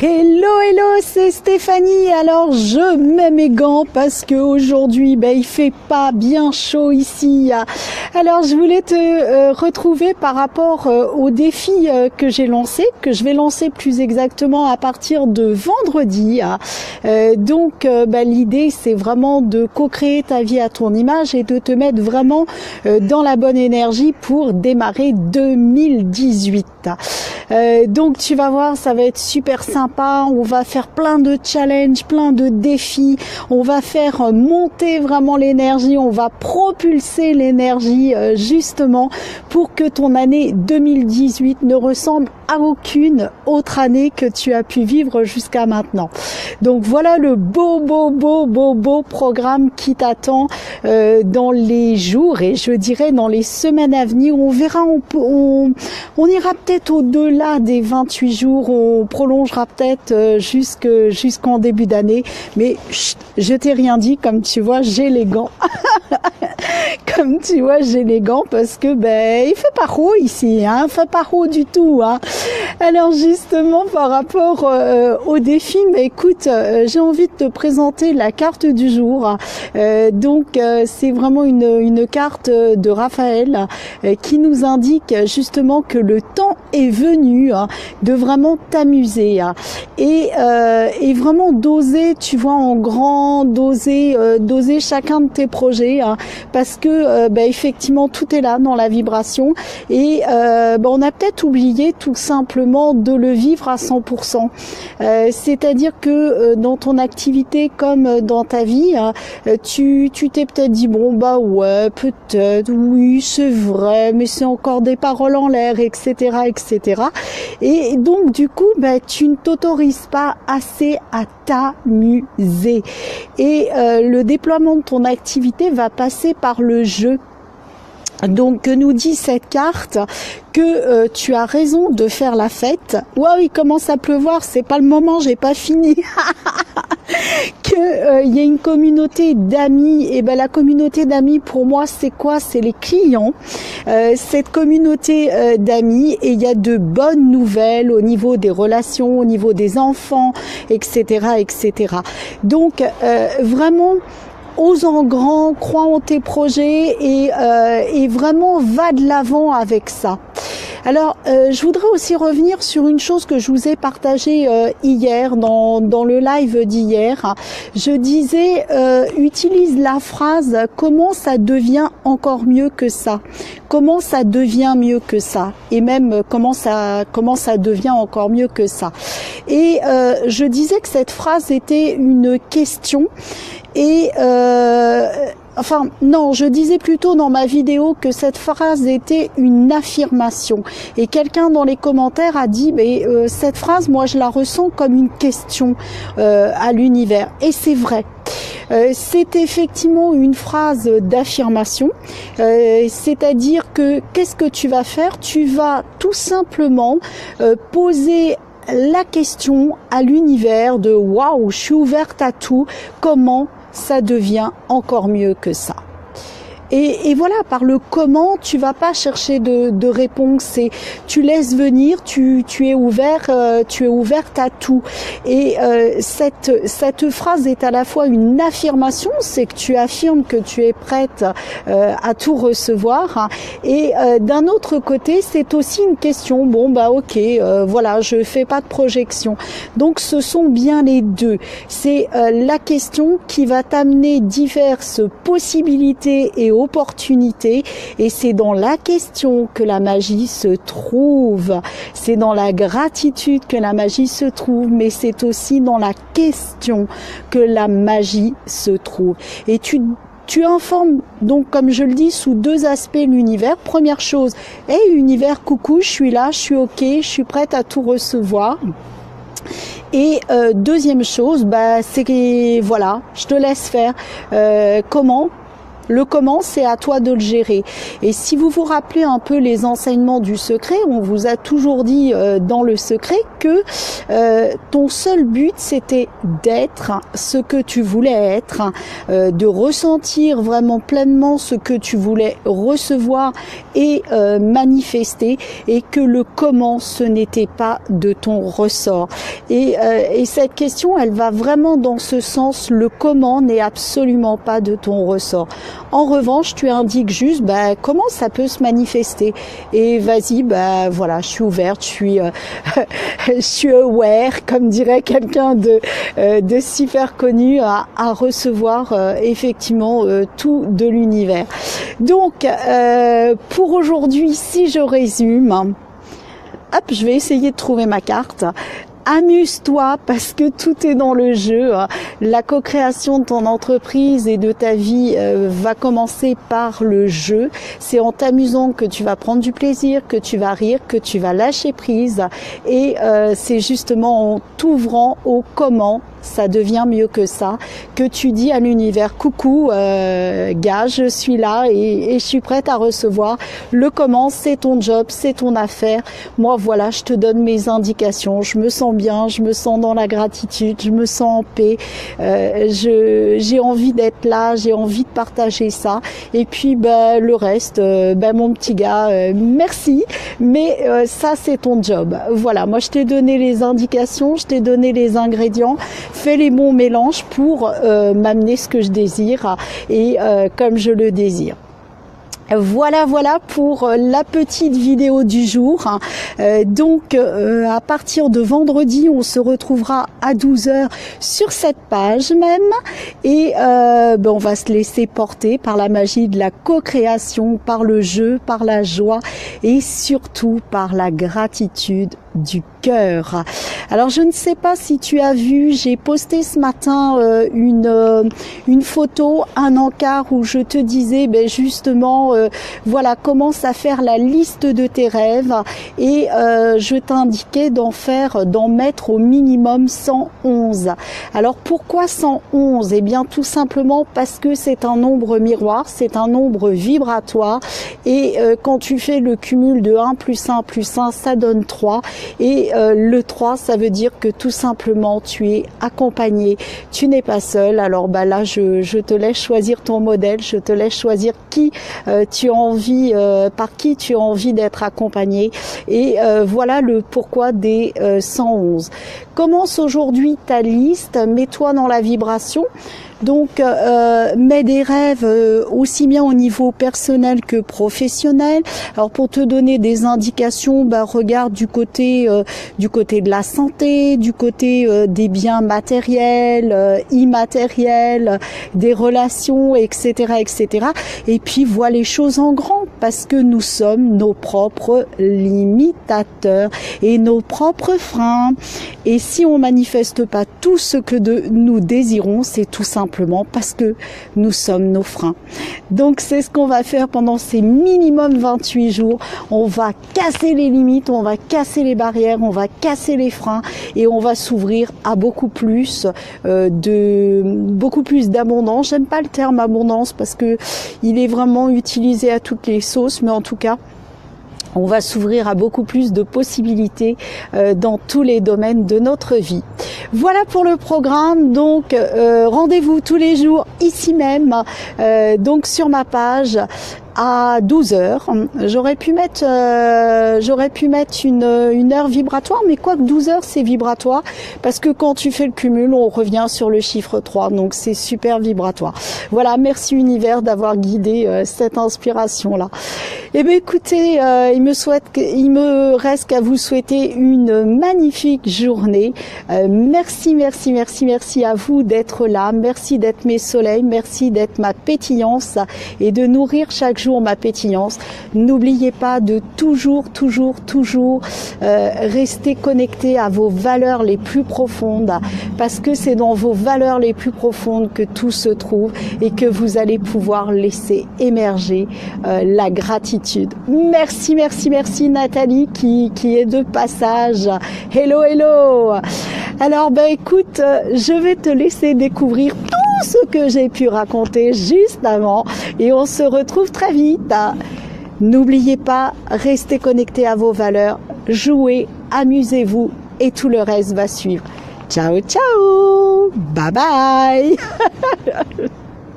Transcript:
Hello, hello, c'est Stéphanie. Alors, je mets mes gants parce que aujourd'hui, il fait pas bien chaud ici. Alors, je voulais te retrouver par rapport au défi que j'ai lancé, que je vais lancer plus exactement à partir de vendredi. Donc, l'idée, c'est vraiment de co-créer ta vie à ton image et de te mettre vraiment dans la bonne énergie pour démarrer 2018. Donc, tu vas voir, ça va être super sympa. On va faire plein de challenges, plein de défis. On va faire monter vraiment l'énergie. On va propulser l'énergie justement pour que ton année 2018 ne ressemble à aucune autre année que tu as pu vivre jusqu'à maintenant. Donc voilà le beau programme qui t'attend dans les jours et je dirais dans les semaines à venir. On verra, on ira peut-être au-delà des 28 jours. On prolongera peut-être jusqu'en début d'année. Mais chut, je t'ai rien dit, comme tu vois, j'ai les gants. Comme tu vois, j'ai les gants parce que il fait pas chaud ici, hein, il fait pas chaud du tout, hein. Alors justement par rapport au défi, écoute, j'ai envie de te présenter la carte du jour. Donc c'est vraiment une carte de Raphaël qui nous indique justement que le temps est venu de vraiment t'amuser et vraiment d'oser, tu vois, en grand, d'oser chacun de tes projets parce que effectivement tout est là dans la vibration et on a peut-être oublié tout simplement de le vivre à 100%. C'est-à-dire que dans ton activité comme dans ta vie, tu t'es peut-être dit ouais, peut-être, oui, c'est vrai, mais c'est encore des paroles en l'air, etc., etc. Et donc du coup, tu ne t'autorises pas assez à t'amuser. Et le déploiement de ton activité va passer par le jeu. Donc, que nous dit cette carte? Que tu as raison de faire la fête. Waouh, il commence à pleuvoir, c'est pas le moment, j'ai pas fini. Que il y a une communauté d'amis, et la communauté d'amis pour moi c'est quoi? C'est les clients. Cette communauté d'amis, et il y a de bonnes nouvelles au niveau des relations, au niveau des enfants, etc., etc. Donc vraiment, ose en grand, crois en tes projets et vraiment va de l'avant avec ça. Alors, je voudrais aussi revenir sur une chose que je vous ai partagée hier dans le live d'hier. Je disais, utilise la phrase « Comment ça devient encore mieux que ça ?» Comment ça devient mieux que ça? Et même comment ça devient encore mieux que ça? Et je disais que cette phrase était une question. Et je disais plutôt dans ma vidéo que cette phrase était une affirmation. Et quelqu'un dans les commentaires a dit, cette phrase, moi je la ressens comme une question à l'univers. Et c'est vrai. C'est effectivement une phrase d'affirmation, c'est-à-dire que qu'est-ce que tu vas faire? Tu vas tout simplement poser la question à l'univers de waouh, je suis ouverte à tout, comment ça devient encore mieux que ça. Et voilà, par le comment, tu vas pas chercher de réponse, tu laisses venir, tu es ouverte à tout. Et cette phrase est à la fois une affirmation, c'est que tu affirmes que tu es prête à tout recevoir. Et d'un autre côté, c'est aussi une question. Voilà, je fais pas de projection. Donc ce sont bien les deux. C'est la question qui va t'amener diverses possibilités et opportunité, et c'est dans la question que la magie se trouve, c'est dans la gratitude que la magie se trouve, mais c'est aussi dans la question que la magie se trouve. Et tu informes donc, comme je le dis, sous deux aspects l'univers. Première chose, hey univers, coucou, je suis là, je suis ok, je suis prête à tout recevoir. Et deuxième chose, c'est que voilà, je te laisse faire. Comment? Le comment, c'est à toi de le gérer. Et si vous vous rappelez un peu les enseignements du secret, on vous a toujours dit dans le secret que ton seul but, c'était d'être ce que tu voulais être, de ressentir vraiment pleinement ce que tu voulais recevoir et manifester, et que le comment, ce n'était pas de ton ressort. Et cette question, elle va vraiment dans ce sens. Le comment n'est absolument pas de ton ressort. En revanche, tu indiques juste comment ça peut se manifester. Et vas-y, voilà, je suis ouverte, je suis aware, comme dirait quelqu'un de super connu, à recevoir effectivement tout de l'univers. Donc, pour aujourd'hui, si je résume, hop, je vais essayer de trouver ma carte. Amuse-toi parce que tout est dans le jeu. La co-création de ton entreprise et de ta vie va commencer par le jeu. C'est en t'amusant que tu vas prendre du plaisir, que tu vas rire, que tu vas lâcher prise. Et c'est justement en t'ouvrant au comment, ça devient mieux que ça, que tu dis à l'univers, coucou gars, je suis là et je suis prête à recevoir. Le comment, c'est ton job, c'est ton affaire. Moi voilà, je te donne mes indications, je me sens bien, je me sens dans la gratitude, je me sens en paix, j'ai envie d'être là, j'ai envie de partager ça. Et puis le reste, mon petit gars, merci, mais ça c'est ton job. Voilà, moi je t'ai donné les indications, je t'ai donné les ingrédients. Fais les bons mélanges pour m'amener ce que je désire et comme je le désire. Voilà pour la petite vidéo du jour. Donc à partir de vendredi, on se retrouvera à 12h sur cette page même, et on va se laisser porter par la magie de la co-création, par le jeu, par la joie et surtout par la gratitude du cœur. Alors je ne sais pas si tu as vu, j'ai posté ce matin une photo, un encart où je te disais justement voilà, commence à faire la liste de tes rêves, et je t'indiquais d'en mettre au minimum 111. Alors pourquoi 111? Eh bien tout simplement parce que c'est un nombre miroir, c'est un nombre vibratoire, et quand tu fais le cumul de 1 plus 1 plus 1, ça donne 3. Et le 3, ça veut dire que tout simplement tu es accompagné, tu n'es pas seul. Alors là je te laisse choisir ton modèle, je te laisse choisir qui tu as envie, par qui tu as envie d'être accompagné, et voilà le pourquoi des 111. Commence aujourd'hui ta liste, mets-toi dans la vibration. Donc, mets des rêves aussi bien au niveau personnel que professionnel. Alors, pour te donner des indications, regarde du côté de la santé, du côté des biens matériels, immatériels, des relations, etc., etc. Et puis, vois les choses en grand, parce que nous sommes nos propres limitateurs et nos propres freins. Et si on manifeste pas tout ce que nous désirons, c'est tout simplement parce que nous sommes nos freins. Donc c'est ce qu'on va faire pendant ces minimum 28 jours. On va casser les limites, on va casser les barrières, on va casser les freins, et on va s'ouvrir à beaucoup plus d'abondance. J'aime pas le terme abondance parce que il est vraiment utilisé à toutes les sauces, mais en tout cas on va s'ouvrir à beaucoup plus de possibilités dans tous les domaines de notre vie. Voilà pour le programme. Donc rendez-vous tous les jours ici même, donc sur ma page à 12h. J'aurais pu mettre une heure vibratoire, mais quoique 12h c'est vibratoire, parce que quand tu fais le cumul, on revient sur le chiffre 3, donc c'est super vibratoire. Voilà, merci univers d'avoir guidé cette inspiration là. Eh bien écoutez, il me reste qu'à vous souhaiter une magnifique journée. Merci à vous d'être là, merci d'être mes soleils, merci d'être ma pétillance et de nourrir chaque jour ma pétillance. N'oubliez pas de toujours rester connecté à vos valeurs les plus profondes, parce que c'est dans vos valeurs les plus profondes que tout se trouve, et que vous allez pouvoir laisser émerger la gratitude. Merci Nathalie qui est de passage. Hello. Alors écoute, je vais te laisser découvrir tout ce que j'ai pu raconter juste avant et on se retrouve très vite. N'oubliez pas, restez connectés à vos valeurs, jouez, amusez-vous et tout le reste va suivre. Ciao, ciao, bye bye.